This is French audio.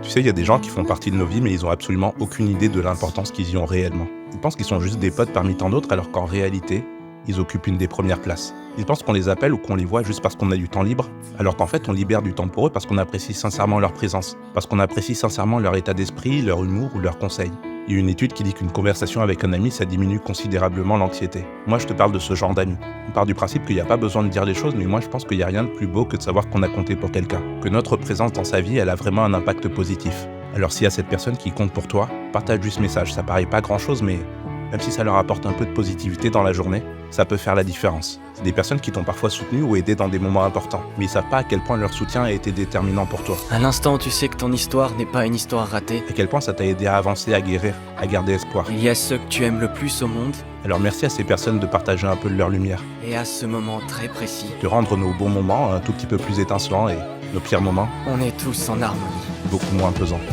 Tu sais, il y a des gens qui font partie de nos vies, mais ils ont absolument aucune idée de l'importance qu'ils y ont réellement. Ils pensent qu'ils sont juste des potes parmi tant d'autres, alors qu'en réalité, ils occupent une des premières places. Ils pensent qu'on les appelle ou qu'on les voit juste parce qu'on a du temps libre, alors qu'en fait, on libère du temps pour eux parce qu'on apprécie sincèrement leur présence, parce qu'on apprécie sincèrement leur état d'esprit, leur humour ou leurs conseils. Il y a une étude qui dit qu'une conversation avec un ami, ça diminue considérablement l'anxiété. Moi, je te parle de ce genre d'amis. On part du principe qu'il n'y a pas besoin de dire les choses, mais moi, je pense qu'il n'y a rien de plus beau que de savoir qu'on a compté pour quelqu'un, que notre présence dans sa vie, elle a vraiment un impact positif. Alors s'il y a cette personne qui compte pour toi, partage-lui ce message. Ça paraît pas grand-chose, mais même si ça leur apporte un peu de positivité dans la journée, ça peut faire la différence. C'est des personnes qui t'ont parfois soutenu ou aidé dans des moments importants, mais ils savent pas à quel point leur soutien a été déterminant pour toi. À l'instant où tu sais que ton histoire n'est pas une histoire ratée, À quel point ça t'a aidé à avancer, à guérir, à garder espoir. il y a ceux que tu aimes le plus au monde, Alors merci à ces personnes de partager un peu de leur lumière, et à ce moment très précis, de rendre nos bons moments un tout petit peu plus étincelants et nos pires moments on est tous en harmonie. beaucoup moins pesants.